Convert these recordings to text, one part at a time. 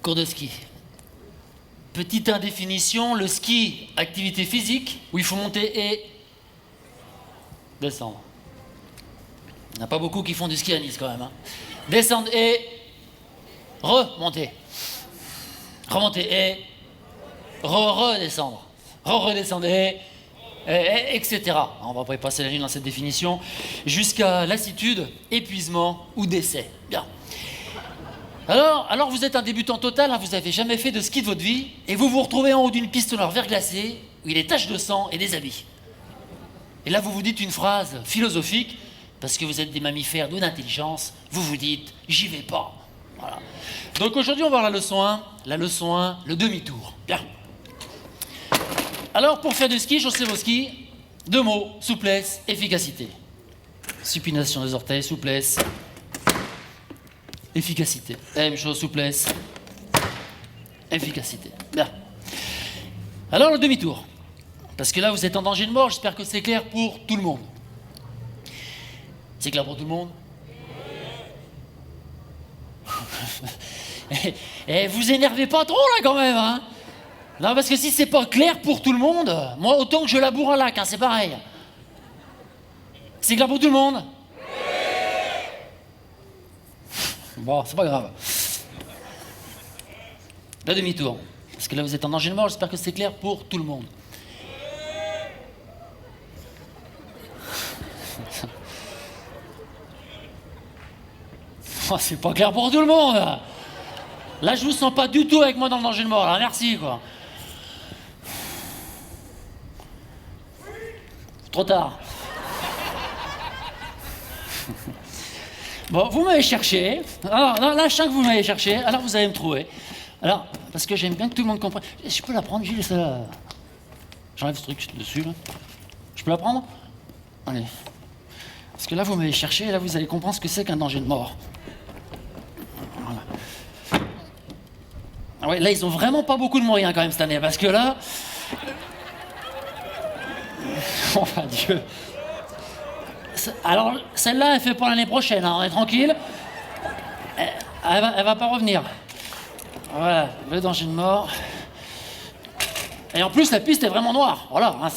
Cours de ski. Petite indéfinition, le ski, activité physique, où il faut monter et descendre. Il n'y en a pas beaucoup qui font du ski à Nice quand même. Hein. Descendre et remonter. Remonter et redescendre. Redescendre et etc. On va pas y passer la nuit dans cette définition. Jusqu'à lassitude, épuisement ou décès. Bien. Alors vous êtes un débutant total, hein, vous n'avez jamais fait de ski de votre vie, et vous vous retrouvez en haut d'une piste noire verglacée, où il y a des taches de sang et des habits. Et là vous vous dites une phrase philosophique, parce que vous êtes des mammifères doués d'intelligence, vous vous dites « j'y vais pas ». Voilà. Donc aujourd'hui on va voir la leçon 1, le demi-tour. Bien. Alors pour faire du ski, chaussez vos skis, 2 mots, souplesse, efficacité. Supination des orteils, souplesse, efficacité. La même chose, souplesse, efficacité. Bien. Alors le demi-tour. Parce que là, vous êtes en danger de mort, j'espère que c'est clair pour tout le monde. C'est clair pour tout le monde? Et vous énervez pas trop là quand même, hein? Non, parce que si c'est pas clair pour tout le monde, moi autant que je laboure un lac, hein, c'est pareil. C'est clair pour tout le monde? Bon, c'est pas grave. Le demi-tour. Parce que là, vous êtes en danger de mort, j'espère que c'est clair pour tout le monde. Oh, c'est pas clair pour tout le monde. Là, je vous sens pas du tout avec moi dans le danger de mort. Alors, merci, quoi. Trop tard. Bon, vous m'avez cherché. Alors, là, je sens que vous m'avez cherché. Alors, vous allez me trouver. Alors, parce que j'aime bien que tout le monde comprenne. Je peux la prendre, Gilles, ça. J'enlève ce truc dessus, là. Je peux la prendre? Allez. Parce que là, vous m'avez cherché, et là, vous allez comprendre ce que c'est qu'un danger de mort. Voilà. Ah ouais, là, ils ont vraiment pas beaucoup de moyens, quand même, cette année, parce que là... Oh, mon Dieu. Alors, celle-là, elle fait pour l'année prochaine, hein, on est tranquille. Elle va pas revenir. Voilà, le danger de mort. Et en plus, la piste est vraiment noire. Voilà, hein,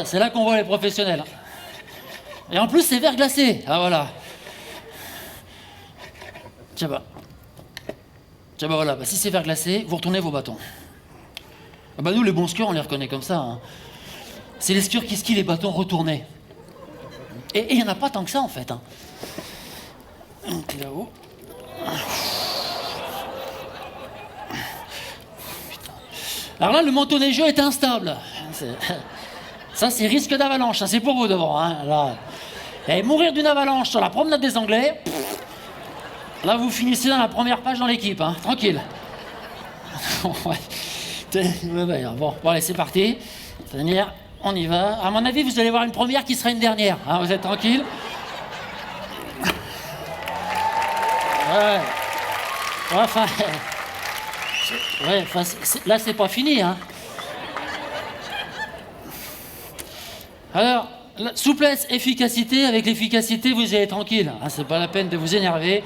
c'est là qu'on voit les professionnels. Et en plus, c'est verglacé. Ah, voilà. Tiens, bah, voilà. Bah, si c'est verglacé, vous retournez vos bâtons. Ah bah, nous, les bons skieurs, on les reconnaît comme ça. Hein. C'est les skieurs qui skient les bâtons retournés. Et il n'y en a pas tant que ça, en fait. Hein. Là-haut. Alors là, le manteau neigeux est instable. Ça, c'est risque d'avalanche. C'est pour vous devant. Hein. Là. Et mourir d'une avalanche sur la promenade des Anglais, là, vous finissez dans la première page dans l'équipe. Hein. Tranquille. Bon, allez, c'est parti. Venir. On y va. À mon avis, vous allez voir une première qui sera une dernière. Hein, vous êtes tranquille? Ouais. Enfin... Ouais, enfin, là, c'est pas fini. Hein. Alors, souplesse, efficacité. Avec l'efficacité, vous allez tranquille. Hein, c'est pas la peine de vous énerver.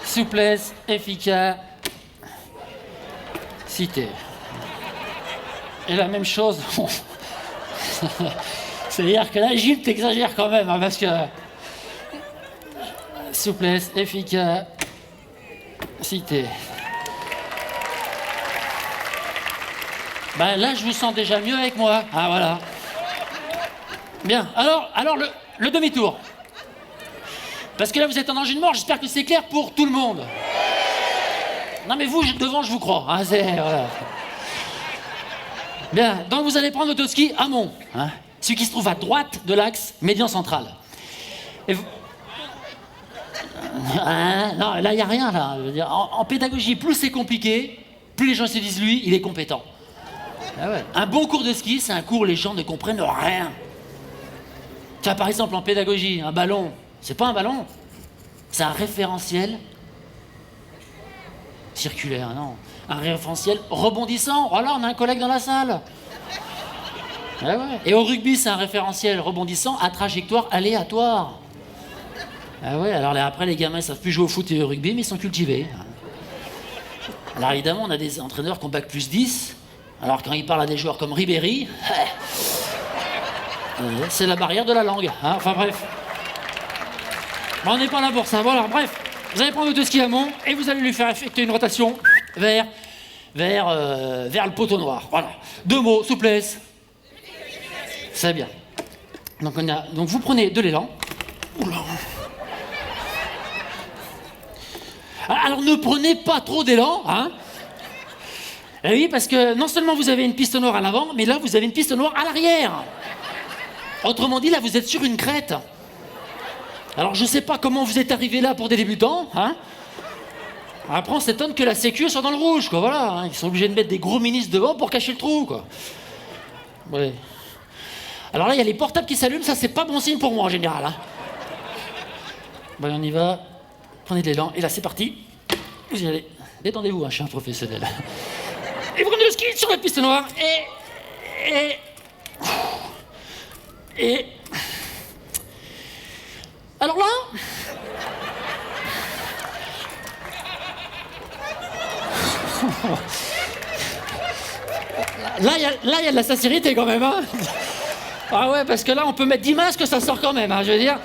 Souplesse, efficacité. Et la même chose... C'est-à-dire que là, Gilles, t'exagères quand même, hein, parce que... Souplesse, efficacité. Ben là, je vous sens déjà mieux avec moi. Ah, voilà. Bien. Alors le demi-tour. Parce que là, vous êtes en danger de mort, j'espère que c'est clair pour tout le monde. Non, mais vous, devant, je vous crois. Hein, voilà. Bien, donc vous allez prendre votre ski amont, hein, celui qui se trouve à droite de l'axe médian central. Et vous... non, là, il n'y a rien, là. Je veux dire, en pédagogie, plus c'est compliqué, plus les gens se disent, lui, il est compétent. Ah ouais. Un bon cours de ski, c'est un cours où les gens ne comprennent rien. Tu vois, par exemple, en pédagogie, un ballon, c'est pas un ballon, c'est un référentiel circulaire, non. Un référentiel rebondissant. Voilà, on a un collègue dans la salle. Ah ouais. Et au rugby, c'est un référentiel rebondissant à trajectoire aléatoire. Ah ouais, alors là, après, les gamins, ils savent plus jouer au foot et au rugby, mais ils sont cultivés. Alors évidemment, on a des entraîneurs qui ont bac+10, alors quand ils parlent à des joueurs comme Ribéry, c'est la barrière de la langue, hein, enfin bref. Mais on n'est pas là pour ça, voilà, bref. Vous allez prendre votre ski à mont et vous allez lui faire effectuer une rotation vers le poteau noir, voilà. 2 mots, souplesse. C'est bien. Donc vous prenez de l'élan. Oula. Alors ne prenez pas trop d'élan, hein. Et oui, parce que non seulement vous avez une piste noire à l'avant, mais là vous avez une piste noire à l'arrière. Autrement dit, là vous êtes sur une crête. Alors je sais pas comment vous êtes arrivé là pour des débutants, hein. Après on s'étonne que la sécu soit dans le rouge, quoi, voilà. Hein. Ils sont obligés de mettre des gros ministres devant pour cacher le trou, quoi. Ouais. Alors là, il y a les portables qui s'allument, ça c'est pas bon signe pour moi en général, hein. Bon, on y va. Prenez de l'élan, et là c'est parti. Vous y allez. Détendez-vous, hein, je suis un professionnel. Et vous prenez le ski sur la piste noire, et... Alors là... Là, il y a de la sincérité quand même, hein. Ah ouais, parce que là, on peut mettre 10 masques, ça sort quand même, hein, je veux dire.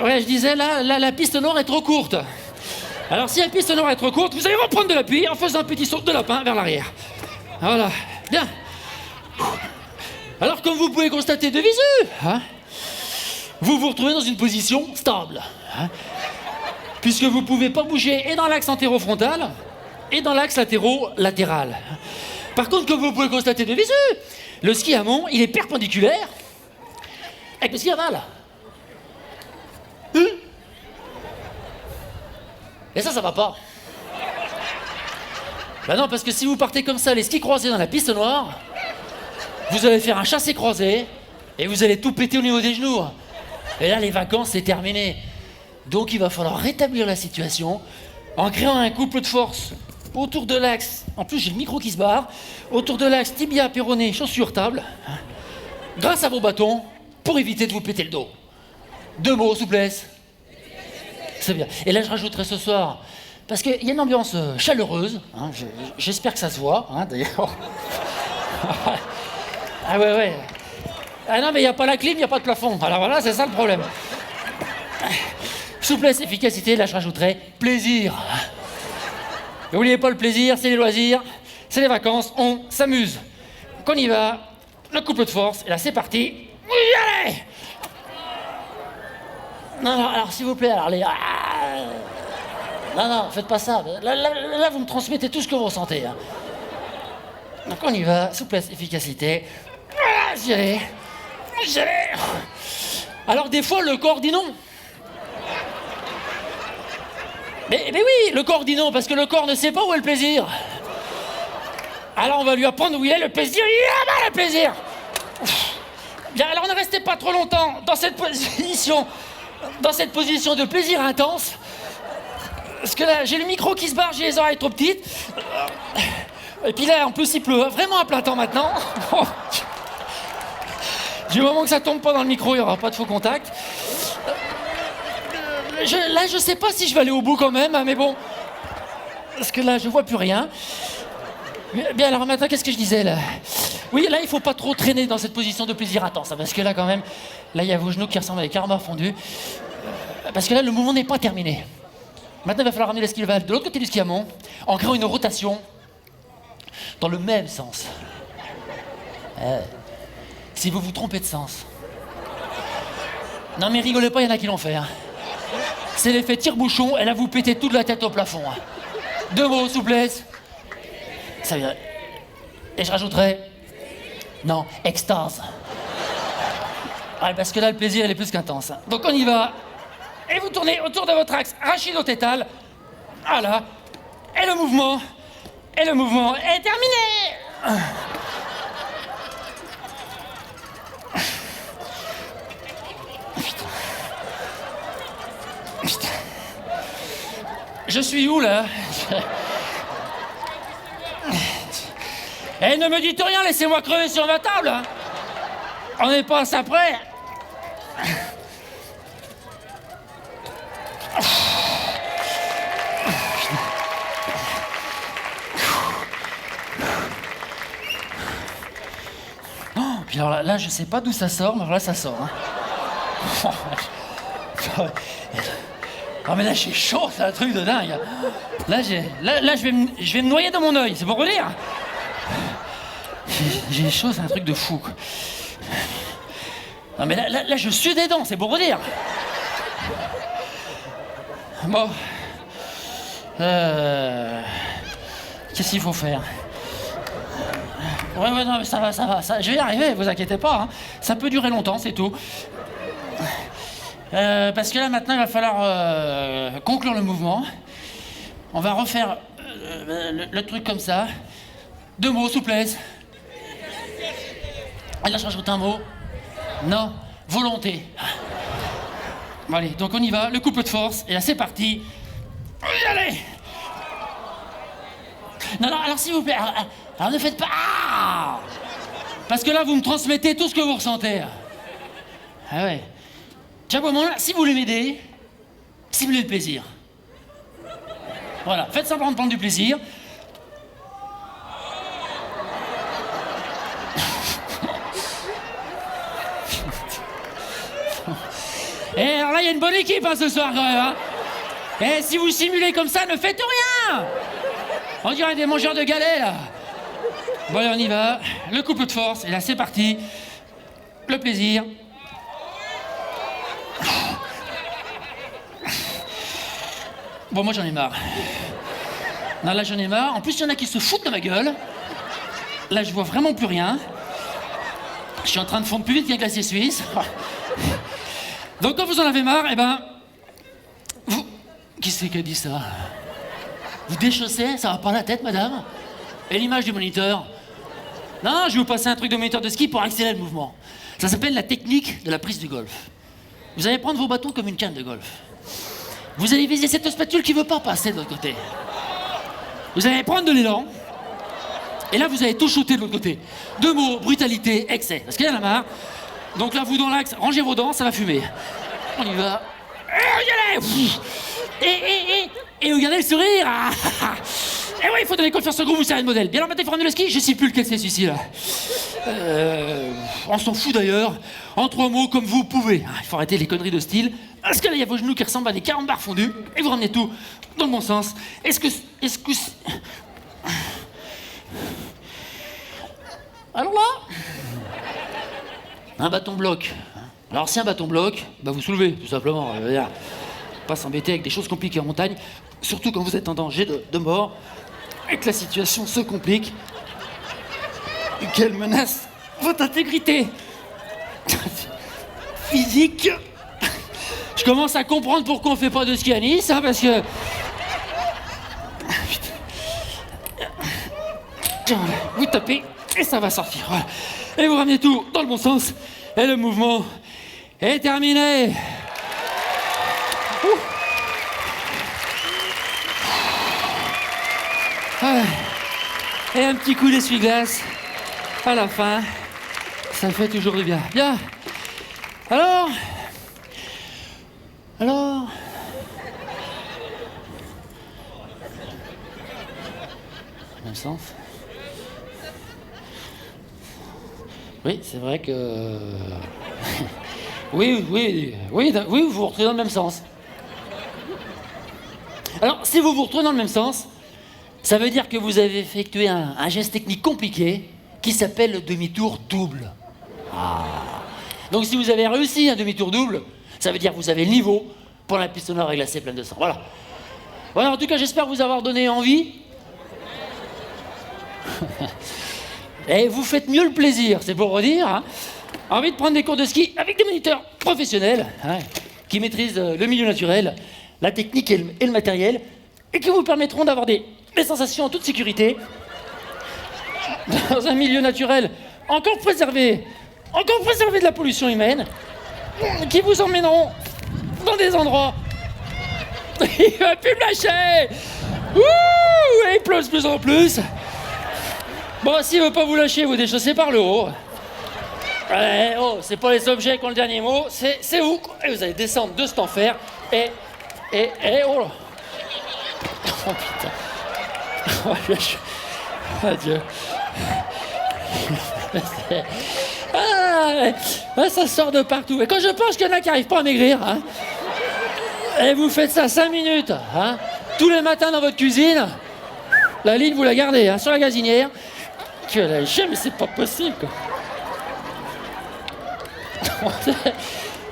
Ouais, je disais, là, la piste noire est trop courte. Alors, si la piste noire est trop courte, vous allez reprendre de l'appui en faisant un petit saut de lapin vers l'arrière. Voilà, bien. Alors, comme vous pouvez constater de visu, hein, vous vous retrouvez dans une position stable, hein, puisque vous ne pouvez pas bouger et dans l'axe antéro-frontal et dans l'axe latéro-latéral. Par contre, comme vous pouvez constater de visu, le ski à mont, il est perpendiculaire avec le ski aval. Et ça va pas. Ben non, parce que si vous partez comme ça, les skis croisés dans la piste noire, vous allez faire un chassé croisé et vous allez tout péter au niveau des genoux. Et là, les vacances, c'est terminé. Donc, il va falloir rétablir la situation en créant un couple de force autour de l'axe. En plus, j'ai le micro qui se barre. Autour de l'axe tibia, péroné, chaussure, table. Grâce à vos bâtons, pour éviter de vous péter le dos. 2 mots, souplesse. C'est bien. Et là, je rajouterai ce soir, parce qu'il y a une ambiance chaleureuse, hein, j'espère que ça se voit, hein, d'ailleurs. Ah ouais. Ah non, mais il n'y a pas la clim, il n'y a pas de plafond. Alors voilà, c'est ça le problème. Souplesse, efficacité, là, je rajouterai plaisir. N'oubliez pas le plaisir, c'est les loisirs, c'est les vacances, on s'amuse. Qu'on y va, le couple de force, et là, c'est parti. Oui, allez! Non, alors s'il vous plaît, alors les... Non, faites pas ça. Là, vous me transmettez tout ce que vous ressentez. Hein. Donc on y va, souplesse, efficacité. Voilà, j'y allais. Alors des fois, le corps dit non. Mais oui, le corps dit non, parce que le corps ne sait pas où est le plaisir. Alors on va lui apprendre où il est le plaisir. Il est là-bas, le plaisir. Bien, alors ne restez pas trop longtemps dans cette position de plaisir intense. Parce que là, j'ai le micro qui se barre, j'ai les oreilles trop petites. Et puis là, en plus, il pleut vraiment à plein temps maintenant. Du moment que ça tombe pas dans le micro, il n'y aura pas de faux contact. Là, je sais pas si je vais aller au bout quand même, hein, mais bon. Parce que là, je vois plus rien. Bien, alors maintenant, qu'est-ce que je disais là? Oui, là, il faut pas trop traîner dans cette position de plaisir intense, hein, parce que là, quand même, là, il y a vos genoux qui ressemblent à des caramars fondus. Parce que là, le mouvement n'est pas terminé. Maintenant, il va falloir ramener l'esquive de l'autre côté du ski à mont, en créant une rotation dans le même sens. Si vous vous trompez de sens. Non, mais rigolez pas, il y en a qui l'ont fait. Hein. C'est l'effet tire-bouchon, et là, vous pétez toute la tête au plafond. Hein. 2 mots, souplesse. Ça vient. Et je rajouterai... Non, extase. Ouais, parce que là, le plaisir, il est plus qu'intense. Hein. Donc, on y va. Et vous tournez autour de votre axe rachido-tétal. Voilà. Et le mouvement est terminé. Putain. Je suis où, là? Eh, ne me dites rien, laissez-moi crever sur ma table. Hein. On n'est pas à ça près. Puis alors là, je sais pas d'où ça sort, mais alors là, ça sort. Hein. Oh mais là, j'ai chaud, c'est un truc de dingue. Là, je vais me noyer dans mon œil, c'est pour vous dire. J'ai chaud, c'est un truc de fou, quoi. Non mais là, je suis des dents, c'est pour vous dire. Bon. Qu'est-ce qu'il faut faire? Ouais, non, mais ça va, je vais y arriver, vous inquiétez pas. Hein. Ça peut durer longtemps, c'est tout. Parce que là, maintenant, il va falloir conclure le mouvement. On va refaire le truc comme ça. 2 mots, souplesse. Et là, je rajoute un mot. Non, volonté. Bon, allez, donc on y va, le coup de force, et là, c'est parti. Allez! Non, alors s'il vous plaît, alors ne faites pas... Ah, parce que là, vous me transmettez tout ce que vous ressentez. Ah ouais. Tiens, bon, là, si vous voulez m'aider, simulez le plaisir. Voilà, faites semblant de prendre du plaisir. Et alors là, il y a une bonne équipe hein, ce soir quand même. Hein. Et si vous simulez comme ça, ne faites rien. On dirait des mangeurs de galets là. Bon, allez, on y va. Le coup de force, et là, c'est parti. Le plaisir. Bon, moi, j'en ai marre. Non, là, j'en ai marre. En plus, il y en a qui se foutent de ma gueule. Là, je vois vraiment plus rien. Je suis en train de fondre plus vite qu'un glacier suisse. Donc, quand vous en avez marre, eh ben... Vous... Qui c'est qui a dit ça? Vous déchaussez, ça va pas la tête, madame? Et l'image du moniteur? Non, je vais vous passer un truc de moniteur de ski pour accélérer le mouvement. Ça s'appelle la technique de la prise du golf. Vous allez prendre vos bâtons comme une canne de golf. Vous allez viser cette spatule qui veut pas passer de l'autre côté. Vous allez prendre de l'élan. Et là, vous allez tout shooter de l'autre côté. 2 mots, brutalité, excès. Parce qu'il y en a marre. Donc là, vous dans l'axe, rangez vos dents, ça va fumer. On y va. Et regardez Et regardez le sourire. Et oui, il faut donner confiance au groupe, vous serez le modèle. Bien alors maintenant, il faut ramener le ski, je sais plus lequel c'est celui-ci là. On s'en fout d'ailleurs. En 3 mots, comme vous pouvez. Il faut arrêter les conneries de style. Parce que là, il y a vos genoux qui ressemblent à des carambars fondus. Et vous ramenez tout dans le bon sens. Est-ce que... Alors là, un bâton bloc. Alors si un bâton bloc, bah vous soulevez, tout simplement. Pas s'embêter avec des choses compliquées en montagne, surtout quand vous êtes en danger de mort et que la situation se complique et qu'elle menace votre intégrité physique. Je commence à comprendre pourquoi on fait pas de ski à Nice, hein, parce que... Vous tapez et ça va sortir. Voilà. Et vous ramenez tout dans le bon sens. Et le mouvement est terminé. Voilà. Et un petit coup d'essuie-glace à la fin. Ça fait toujours du bien. Bien. Alors, même sens. Oui, c'est vrai que... oui, vous vous retrouvez dans le même sens. Alors, si vous vous retrouvez dans le même sens, ça veut dire que vous avez effectué un geste technique compliqué qui s'appelle le demi-tour double. Ah. Donc, si vous avez réussi un demi-tour double, ça veut dire que vous avez le niveau pour la pistonneuse à glacé pleine de sang. Voilà. Voilà, en tout cas, j'espère vous avoir donné envie. Et vous faites mieux le plaisir, c'est pour redire. Hein. Envie de prendre des cours de ski avec des moniteurs professionnels hein, qui maîtrisent le milieu naturel, la technique et le matériel, et qui vous permettront d'avoir des sensations en toute sécurité dans un milieu naturel encore préservé de la pollution humaine, qui vous emmèneront dans des endroits. Il va plus me lâcher. Ouh, et il pleut de plus en plus. Bon, s'il veut pas vous lâcher, vous déchaussez par le haut. Oh, c'est pas les objets qui ont le dernier mot, c'est vous. Et vous allez descendre de cet enfer. Et oh là. Oh putain. Oh, adieu. Ah, Ah, ça sort de partout. Et quand je pense qu'il y en a qui n'arrivent pas à maigrir, hein, et vous faites ça 5 minutes, hein, tous les matins dans votre cuisine, la ligne, vous la gardez hein, sur la gazinière. Tu vas la lécher, mais c'est pas possible, quoi.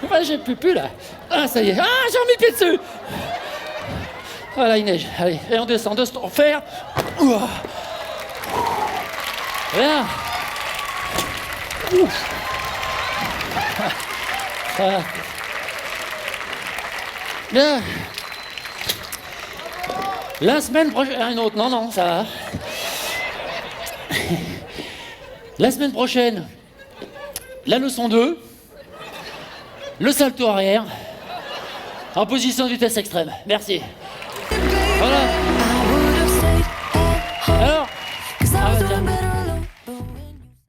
Moi, j'ai plus là. Ah, ça y est. Ah, j'ai remis le pied dessus. Voilà, il neige. Allez, et on descend. On faire. Bien. Ouf. Voilà. Bien. La semaine prochaine... une autre. Non, ça va. La semaine prochaine, la leçon 2, le salto arrière, en position de vitesse extrême. Merci. Voilà.